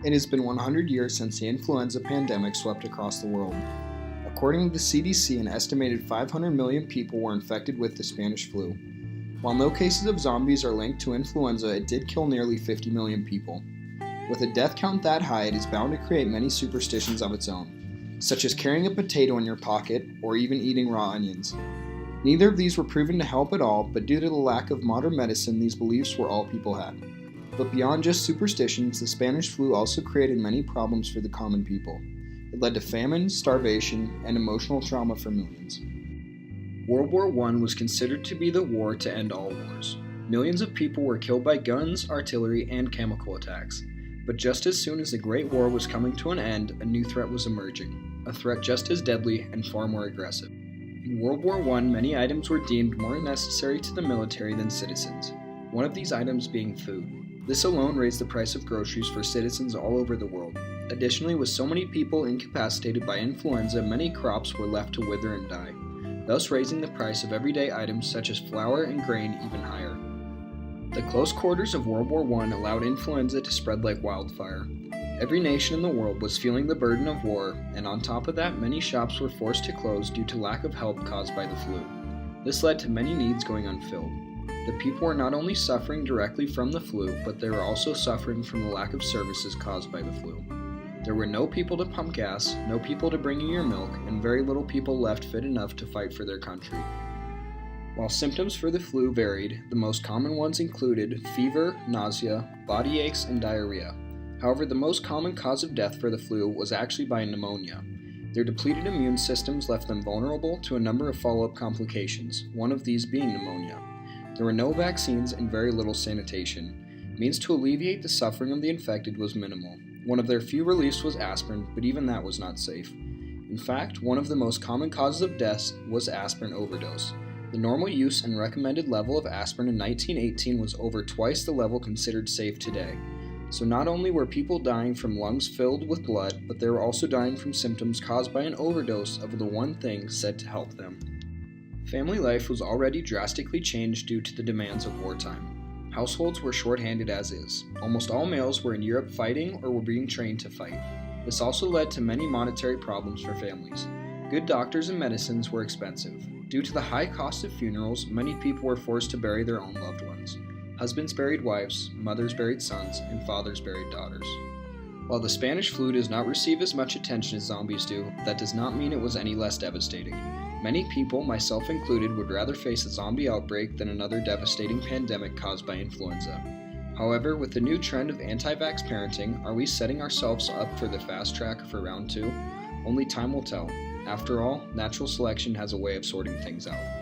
It has been 100 years since the influenza pandemic swept across the world. According to the CDC, an estimated 500 million people were infected with the Spanish flu. While no cases of zombies are linked to influenza, it did kill nearly 50 million people. With a death count that high, it is bound to create many superstitions of its own, such as carrying a potato in your pocket or even eating raw onions. Neither of these were proven to help at all, but due to the lack of modern medicine, these beliefs were all people had. But beyond just superstitions, the Spanish flu also created many problems for the common people. It led to famine, starvation, and emotional trauma for millions. World War I was considered to be the war to end all wars. Millions of people were killed by guns, artillery, and chemical attacks. But just as soon as the Great War was coming to an end, a new threat was emerging, a threat just as deadly and far more aggressive. In World War I, many items were deemed more necessary to the military than citizens, one of these items being food. This alone raised the price of groceries for citizens all over the world. Additionally, with so many people incapacitated by influenza, many crops were left to wither and die, thus raising the price of everyday items such as flour and grain even higher. The close quarters of World War I allowed influenza to spread like wildfire. Every nation in the world was feeling the burden of war, and on top of that, many shops were forced to close due to lack of help caused by the flu. This led to many needs going unfilled. The people were not only suffering directly from the flu, but they were also suffering from the lack of services caused by the flu. There were no people to pump gas, no people to bring you your milk, and very little people left fit enough to fight for their country. While symptoms for the flu varied, the most common ones included fever, nausea, body aches, and diarrhea. However, the most common cause of death for the flu was actually by pneumonia. Their depleted immune systems left them vulnerable to a number of follow-up complications, one of these being pneumonia. There were no vaccines and very little sanitation. Means to alleviate the suffering of the infected was minimal. One of their few reliefs was aspirin, but even that was not safe. In fact, one of the most common causes of death was aspirin overdose. The normal use and recommended level of aspirin in 1918 was over twice the level considered safe today. So not only were people dying from lungs filled with blood, but they were also dying from symptoms caused by an overdose of the one thing said to help them. Family life was already drastically changed due to the demands of wartime. Households were short-handed as is. Almost all males were in Europe fighting or were being trained to fight. This also led to many monetary problems for families. Good doctors and medicines were expensive. Due to the high cost of funerals, many people were forced to bury their own loved ones. Husbands buried wives, mothers buried sons, and fathers buried daughters. While the Spanish flu does not receive as much attention as zombies do, that does not mean it was any less devastating. Many people, myself included, would rather face a zombie outbreak than another devastating pandemic caused by influenza. However, with the new trend of anti-vax parenting, are we setting ourselves up for the fast track for round 2? Only time will tell. After all, natural selection has a way of sorting things out.